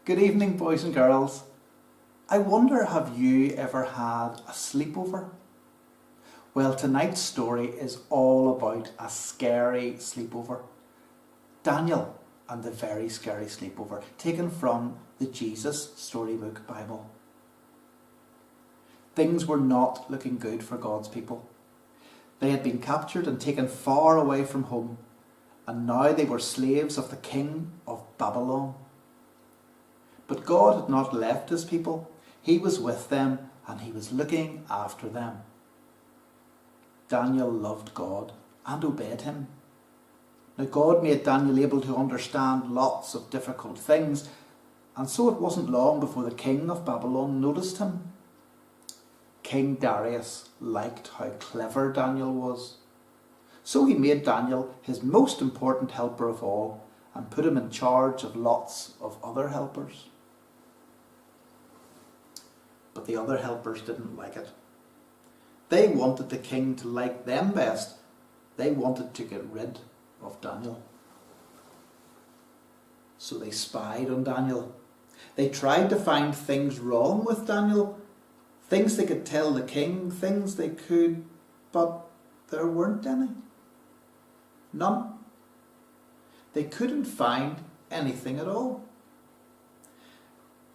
Good evening, boys and girls. I wonder, have you ever had a sleepover? Well, tonight's story is all about a scary sleepover. Daniel and the very scary sleepover, taken from the Jesus Storybook Bible. Things were not looking good for God's people. They had been captured and taken far away from home, and now they were slaves of the king of Babylon. But God had not left his people. He was with them and he was looking after them. Daniel loved God and obeyed him. Now God made Daniel able to understand lots of difficult things, and so it wasn't long before the king of Babylon noticed him. King Darius liked how clever Daniel was. So he made Daniel his most important helper of all and put him in charge of lots of other helpers. But the other helpers didn't like it. They wanted the king to like them best. They wanted to get rid of Daniel. So they spied on Daniel. They tried to find things wrong with Daniel, things they could tell the king, things they could, but there weren't any. None. They couldn't find anything at all.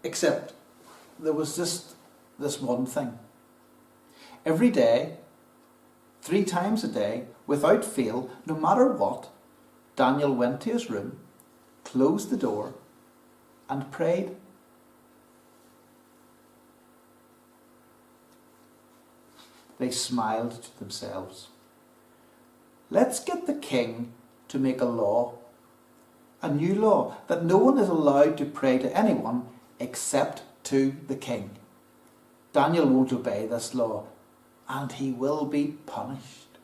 Except there was just this one thing. Every day, 3 times a day, without fail, no matter what, Daniel went to his room, closed the door, and prayed. They smiled to themselves. Let's get the king to make a new law, that no one is allowed to pray to anyone except to the king. Daniel won't obey this law, and he will be punished.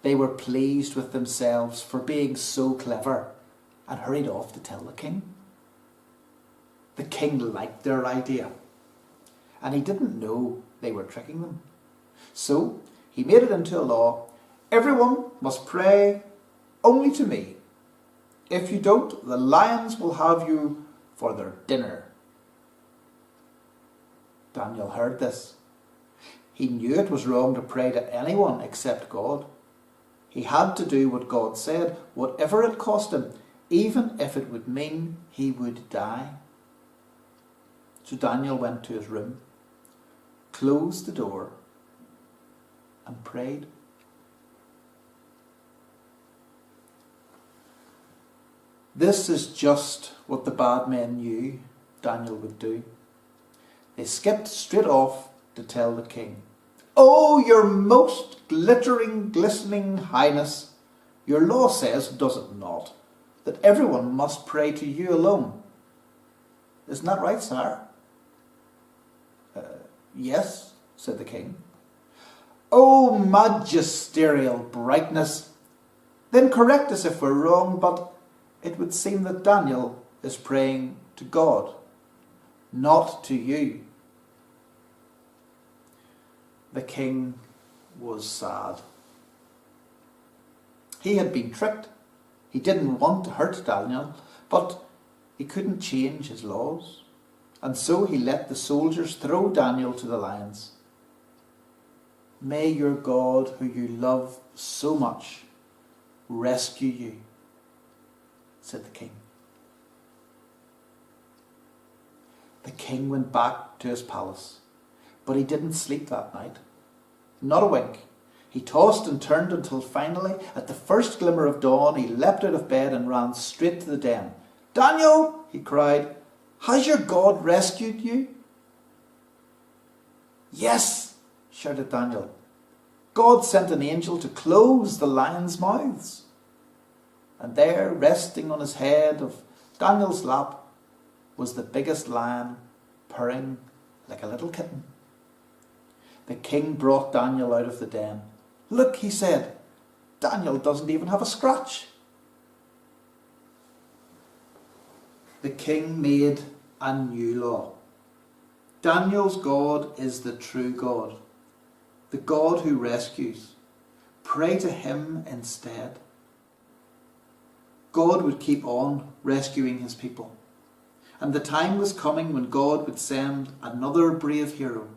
They were pleased with themselves for being so clever and hurried off to tell the king. The king liked their idea, and he didn't know they were tricking them. So he made it into a law. Everyone must pray only to me. If you don't, the lions will have you for their dinner. Daniel heard this. He knew it was wrong to pray to anyone except God. He had to do what God said, whatever it cost him, even if it would mean he would die. So Daniel went to his room, closed the door, and prayed. This is just what the bad men knew Daniel would do. They skipped straight off to tell the king, "Oh, your most glittering, glistening highness, your law says, does it not, that everyone must pray to you alone? Isn't that right, sir?" Yes, said the king. "Oh, magisterial brightness, then correct us if we're wrong, but it would seem that Daniel is praying to God, not to you." The king was sad. He had been tricked. He didn't want to hurt Daniel, but he couldn't change his laws. And so he let the soldiers throw Daniel to the lions. "May your God, who you love so much, rescue you," said the king. The king went back to his palace, but he didn't sleep that night. Not a wink. He tossed and turned until finally, at the first glimmer of dawn, he leapt out of bed and ran straight to the den. "Daniel," he cried, "has your God rescued you?" "Yes," shouted Daniel. "God sent an angel to close the lions' mouths." And there, resting on his head of Daniel's lap, was the biggest lion, purring like a little kitten. The king brought Daniel out of the den. "Look," he said, "Daniel doesn't even have a scratch." The king made a new law. Daniel's God is the true God, the God who rescues. Pray to him instead. God would keep on rescuing his people. And the time was coming when God would send another brave hero,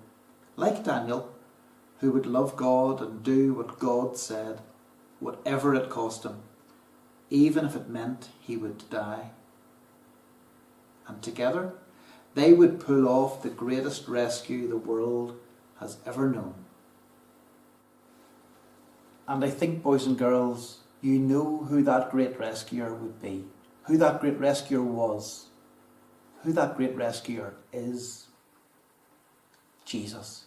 like Daniel, who would love God and do what God said, whatever it cost him, even if it meant he would die. And together, they would pull off the greatest rescue the world has ever known. And I think, boys and girls, you know who that great rescuer would be, who that great rescuer was, who that great rescuer is. Jesus.